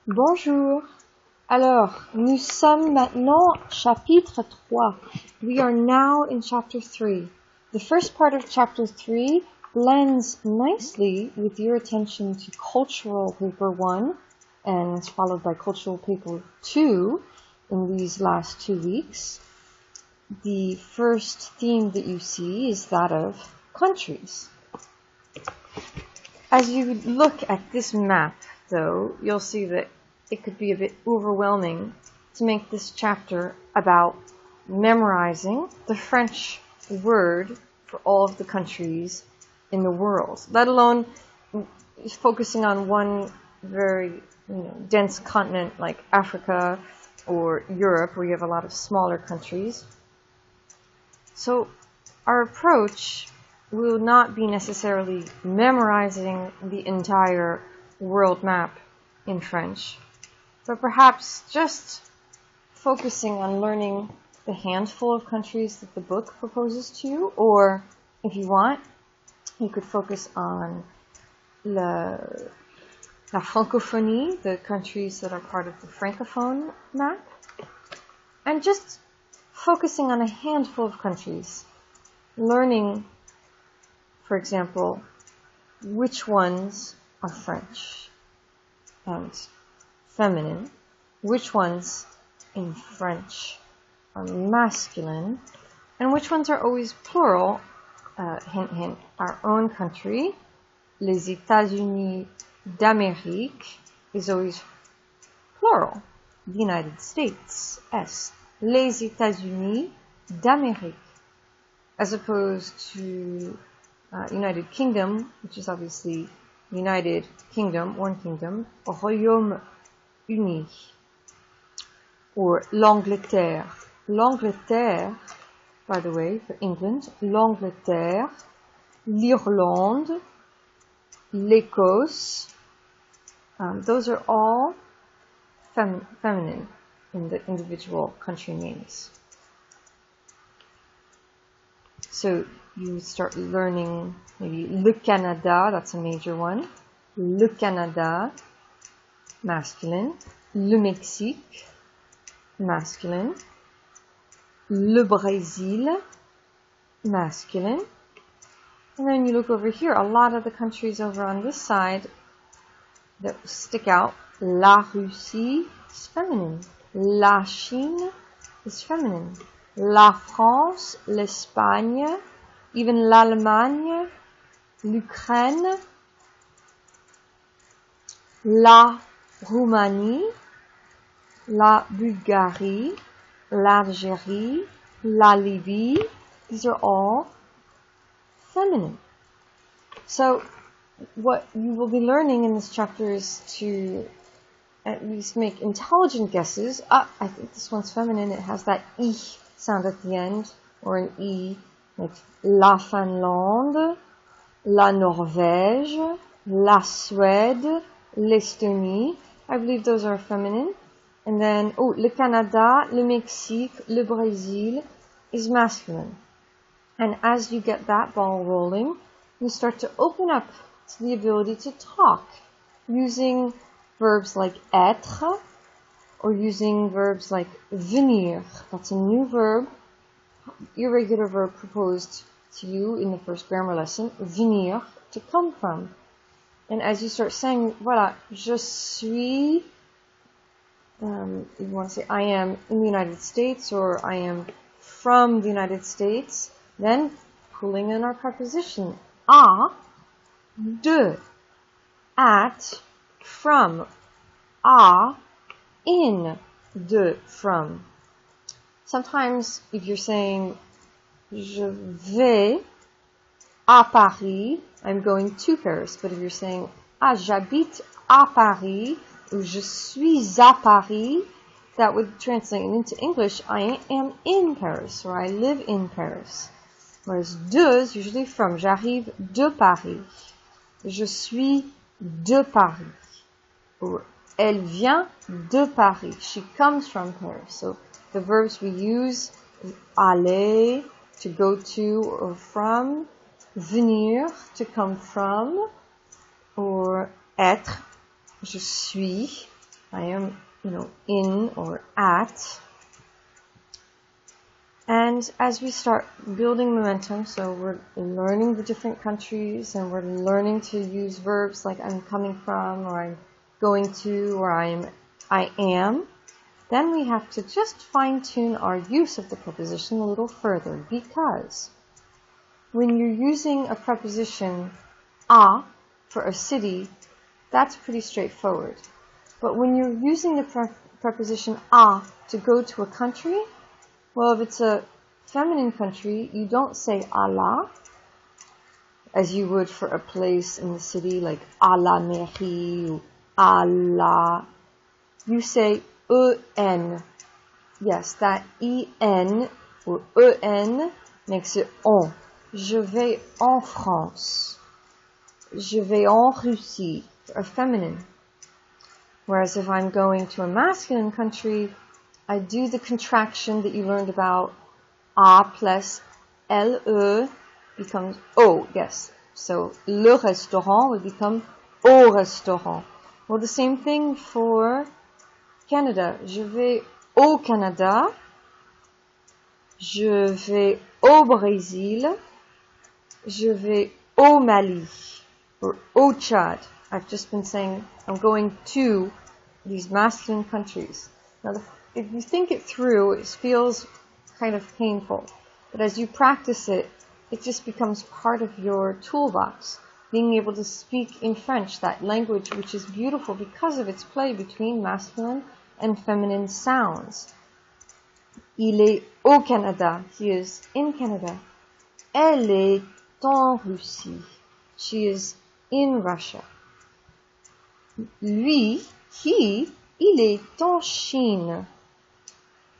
Bonjour. Alors, nous sommes maintenant chapitre 3. We are now in chapter 3. The first part of chapter 3 blends nicely with your attention to cultural paper 1 and it's followed by cultural paper 2 in these last 2 weeks. The first theme that you see is that of countries. As you look at this map, though, you'll see that it could be a bit overwhelming to make this chapter about memorizing the French word for all of the countries in the world, let alone focusing on one very dense continent like Africa or Europe, where you have a lot of smaller countries. So our approach will not be necessarily memorizing the entire world map in French, but perhaps just focusing on learning the handful of countries that the book proposes to you, or if you want, you could focus on la Francophonie, the countries that are part of the Francophone map, and just focusing on a handful of countries, learning, for example, which ones are French and feminine, which ones in French are masculine, and which ones are always plural. Hint, hint, our own country, les États-Unis d'Amérique, is always plural. The United States, S. Les États-Unis d'Amérique. As opposed to United Kingdom, which is obviously United Kingdom, one kingdom, Royaume-Uni, or l'Angleterre. L'Angleterre, by the way, for England, l'Angleterre, l'Irlande, l'Écosse, those are all feminine in the individual country names. So you start learning maybe Le Canada, that's a major one. Le Canada, masculine. Le Mexique, masculine. Le Brésil, masculine. And then you look over here, a lot of the countries over on this side that stick out. La Russie is feminine. La Chine is feminine. La France, l'Espagne, even l'Allemagne, l'Ukraine, la Roumanie, la Bulgarie, l'Algérie, la Libye. These are all feminine. So what you will be learning in this chapter is to at least make intelligent guesses. I think this one's feminine. It has that I sound at the end, or an E, like la Finlande, la Norvège, la Suède, l'Estonie. I believe those are feminine. And then, le Canada, le Mexique, le Brésil is masculine. And as you get that ball rolling, you start to open up to the ability to talk using verbs like être, or using verbs like venir. That's a new verb, irregular verb proposed to you in the first grammar lesson. Venir, to come from. And as you start saying, voilà, je suis, you want to say I am in the United States, or I am from the United States, then pulling in our preposition. À, de, at, from, à, in, de, from. Sometimes if you're saying je vais à Paris, I'm going to Paris. But if you're saying j'habite à Paris, ou je suis à Paris, that would translate into English, I am in Paris, or I live in Paris. Whereas de is usually from. J'arrive de Paris. Je suis de Paris. Or elle vient de Paris. She comes from Paris. So the verbs we use, aller, to go to or from, venir, to come from, or être, je suis, I am, in or at. And as we start building momentum, so we're learning the different countries and we're learning to use verbs like I'm coming from or I'm going to or I am, then we have to just fine-tune our use of the preposition a little further, because when you're using a preposition a for a city, that's pretty straightforward. But when you're using the preposition a to go to a country, well, if it's a feminine country, you don't say à la, as you would for a place in the city, like à la mairie or à la. You say en. Yes, that en or en makes it on. Je vais en France. Je vais en Russie, for a feminine. Whereas if I'm going to a masculine country, I do the contraction that you learned about. A plus LE becomes O, yes. So, le restaurant would become au restaurant. Well, the same thing for Canada. Je vais au Canada. Je vais au Brésil. Je vais au Mali. Or au Chad. I've just been saying I'm going to these masculine countries. Now, if you think it through, it feels kind of painful. But as you practice it, it just becomes part of your toolbox. Being able to speak in French, that language which is beautiful because of its play between masculine and feminine sounds. Il est au Canada. He is in Canada. Elle est en Russie. She is in Russia. Lui, he, il est en Chine.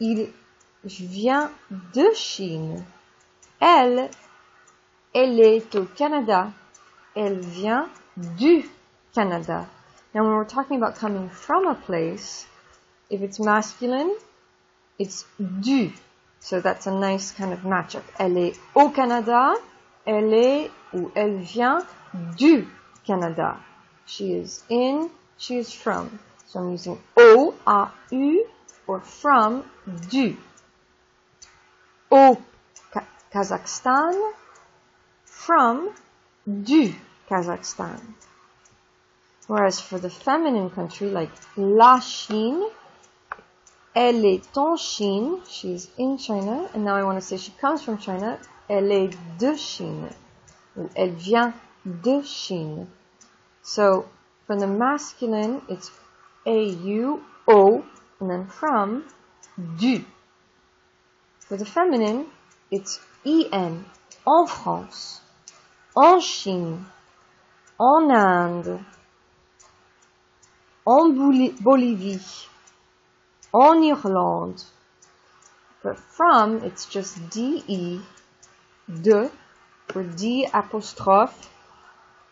Il vient de Chine. Elle est au Canada. Elle vient du Canada. Now when we're talking about coming from a place, if it's masculine, it's du. So that's a nice kind of matchup. Elle est au Canada. Elle est ou elle vient du Canada. She is in, she is from. So I'm using au, a, u, or from, du. Au Kazakhstan, from, du Kazakhstan. Whereas for the feminine country, like la Chine, elle est en Chine, she's in China, and now I want to say she comes from China, elle est de Chine, ou elle vient de Chine. So, for the masculine, it's A-U, O, and then from, du. For the feminine, it's E-N, en France, en Chine, en Inde, en Bolivie, en Irlande. But from, it's just D-E, de, for D apostrophe,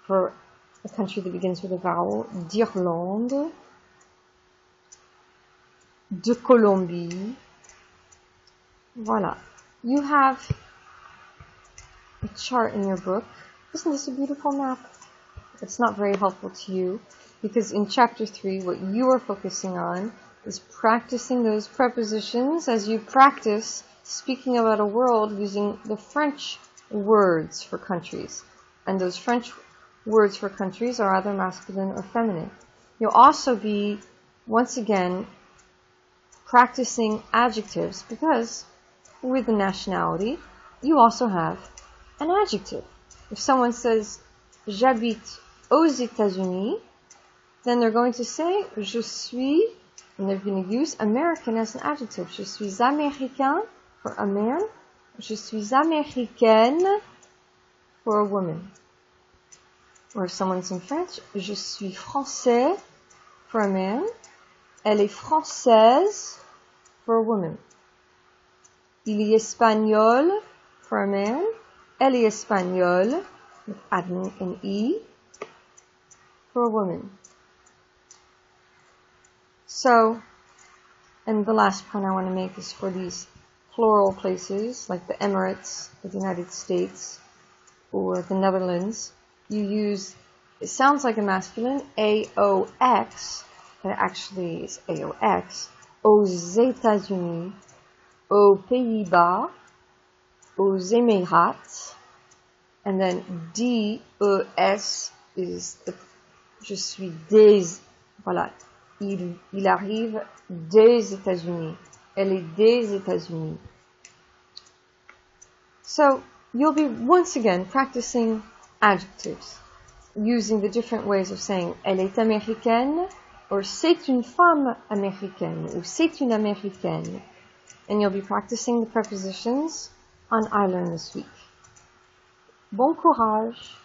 for a country that begins with a vowel, d'Irlande, de Colombie. Voila. You have a chart in your book. Isn't this a beautiful map? It's not very helpful to you because in chapter 3, what you are focusing on is practicing those prepositions as you practice speaking about a world using the French words for countries. And those French words for countries are either masculine or feminine. You'll also be, once again, practicing adjectives because with the nationality, you also have an adjective. If someone says, j'habite aux États-Unis, then they're going to say, je suis, and they're going to use American as an adjective. Je suis américain for a man. Je suis américaine for a woman. Or if someone's in French, je suis français for a man. Elle est française for a woman. Il est espagnol for a man. Elle est espagnole, adding an E, for a woman. So, and the last point I want to make is for these plural places, like the Emirates, or the United States, or the Netherlands, you use, it sounds like a masculine, AOX, but actually it's AOX, aux États-Unis, aux Pays-Bas, aux Émirats, and then DES is the, je suis des, voilà, il arrive des États-Unis, elle est des États-Unis. So you'll be once again practicing adjectives, using the different ways of saying elle est américaine, or c'est une femme américaine, ou c'est une américaine. And you'll be practicing the prepositions on I Learn This Week. Bon courage!